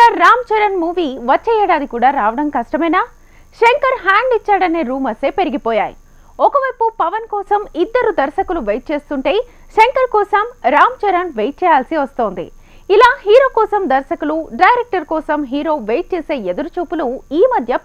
Star Ram Charan movie వచ్చే ఏడాది కూడా రావడం కష్టమేనా? శంకర్ హ్యాండ్ ఇచ్చాడనే రూమర్సే పెరిగిపోయాయి. ఒకవైపు పవన్ కోసం ఇద్దరు దర్శకులు వెయిట్ చేస్తుంటే శంకర్ కోసం రామ్ చరణ్ వెయిట్ చేయాల్సి వస్తోంది. ఇలా హీరో కోసం దర్శకులు, డైరెక్టర్ కోసం హీరో వెయిట్ చేసే ఎదురుచూపులు ఈ మధ్య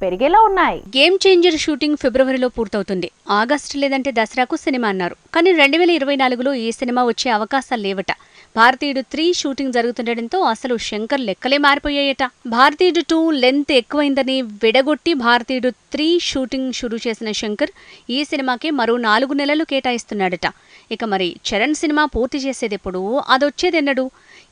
పెరిగేలా ఉన్నాయి. గేమ్ చేంజర్ షూటింగ్ ఫిబ్రవరిలో పూర్తవుతుంది. ఆగస్టు లేదంటే దసరాకు సినిమా అన్నారు. కానీ 2024లో ఈ సినిమా వచ్చే అవకాశాలు లేవట. భారతీయుడు 3 షూటింగ్ జరుగుతుండటంతో అసలు శంకర్ లెక్కలే మారిపోయాయట. భారతీయుడు 2 లెంత్ ఎక్కువైందని విడగొట్టి భారతీయుడు 3 షూటింగ్ షురూ చేసిన శంకర్ ఈ సినిమాకి మరో 4 నెలలు కేటాయిస్తున్నాడట. ఇక మరి చరణ్ సినిమా పూర్తి చేసేదెప్పుడు, అదొచ్చేదెన్నడు?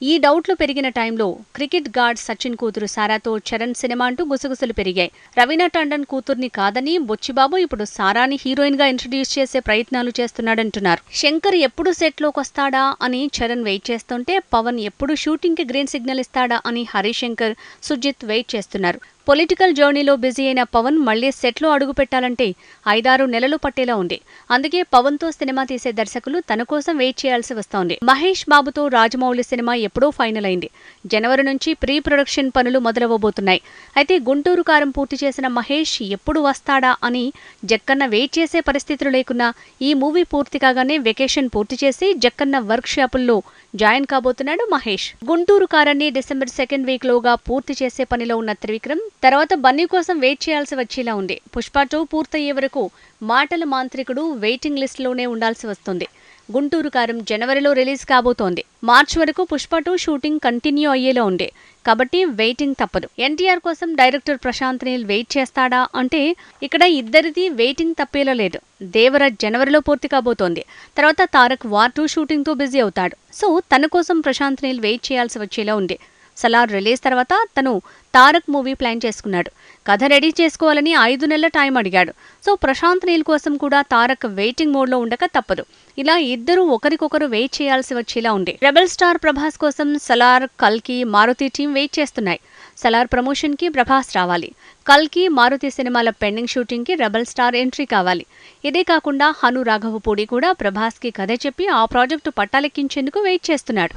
ఈ డౌట్లు పెరిగిన టైంలో క్రికెట్ గార్డ్ సచిన్ కూతురు సారాతో చరణ్ సినిమా అంటూ గుసగుసలు పెరిగాయి. రవీనా టండన్ కూతుర్ని కాదని బొచ్చిబాబు ఇప్పుడు సారాని హీరోయిన్ గా ఇంట్రడ్యూస్ చేసే ప్రయత్నాలు చేస్తున్నాడంటున్నారు. శంకర్ ఎప్పుడు సెట్లోకి వస్తాడా అని చరణ్ వెయిట్ చేస్తుంటే, పవన్ ఎప్పుడు షూటింగ్ కి గ్రీన్ సిగ్నల్ ఇస్తాడా అని హరిశంకర్, సుజిత్ వెయిట్ చేస్తున్నారు. పొలిటికల్ జర్నీలో బిజీ అయిన పవన్ మళ్లీ సెట్లో అడుగు పెట్టాలంటే 5-6 నెలలు పట్టేలా ఉంది. అందుకే పవన్ తో సినిమా తీసే దర్శకులు తన కోసం వెయిట్ చేయాల్సి వస్తోంది. మహేష్ బాబుతో రాజమౌళి సినిమా ఎప్పుడో ఫైనల్ అయింది. జనవరి నుంచి ప్రీ ప్రొడక్షన్ పనులు మొదలవబోతున్నాయి. అయితే గుంటూరు కారం పూర్తి చేసిన మహేష్ ఎప్పుడు వస్తాడా అని జక్కన్న వెయిట్ చేసే పరిస్థితులు లేకున్నా ఈ మూవీ పూర్తి కాగానే వెకేషన్ పూర్తి చేసి జక్కన్న వర్క్ షాపుల్లో జాయిన్ కాబోతున్నాడు మహేష్. గుంటూరు కారాన్ని డిసెంబర్ 2nd వీక్ లోగా పూర్తి చేసే పనిలో ఉన్న త్రివిక్రమ్ తర్వాత బన్నీ కోసం వెయిట్ చేయాల్సి వచ్చేలా ఉంది. పుష్ప 2 పూర్తయ్యే వరకు మాటల మాంత్రికుడు వెయిటింగ్ లిస్ట్ లోనే ఉండాల్సి వస్తుంది. గుంటూరు కారం జనవరిలో రిలీజ్ కాబోతోంది. మార్చ్ వరకు పుష్ప 2 షూటింగ్ కంటిన్యూ అయ్యేలా ఉంది. కాబట్టి వెయిటింగ్ తప్పదు. ఎన్టీఆర్ కోసం డైరెక్టర్ ప్రశాంత్ నీల్ వెయిట్ చేస్తాడా అంటే ఇక్కడ ఇద్దరిది వెయిటింగ్ తప్పేలా లేదు. దేవరాజ్ జనవరిలో పూర్తి కాబోతోంది. తర్వాత తారక్ వార్ 2 షూటింగ్ తో బిజీ అవుతాడు. సో తన కోసం ప్రశాంత్ నీల్ వెయిట్ చేయాల్సి వచ్చేలా ఉంది. సలార్ రిలీజ్ తర్వాత తను తారక్ మూవీ ప్లాన్ చేసుకున్నాడు. కథ రెడీ చేసుకోవాలని 5 నెలల టైం అడిగాడు. సో ప్రశాంత్ నీల్ కోసం కూడా తారక్ వెయిటింగ్ మోడ్లో ఉండక తప్పదు. ఇలా ఇద్దరు ఒకరికొకరు వెయిట్ చేయాల్సి వచ్చేలా ఉంది. రెబల్ స్టార్ ప్రభాస్ కోసం సలార్, కల్కి, మారుతి టీం వెయిట్ చేస్తున్నాయి. సలార్ ప్రమోషన్ కి ప్రభాస్ రావాలి. కల్కి, మారుతి సినిమాల పెండింగ్ షూటింగ్ కి రెబల్ స్టార్ ఎంట్రీ కావాలి. ఇదే కాకుండా హను రాఘవపూడి కూడా ప్రభాస్ కి కథ చెప్పి ఆ ప్రాజెక్టు పట్టాలెక్కించేందుకు వెయిట్ చేస్తున్నాడు.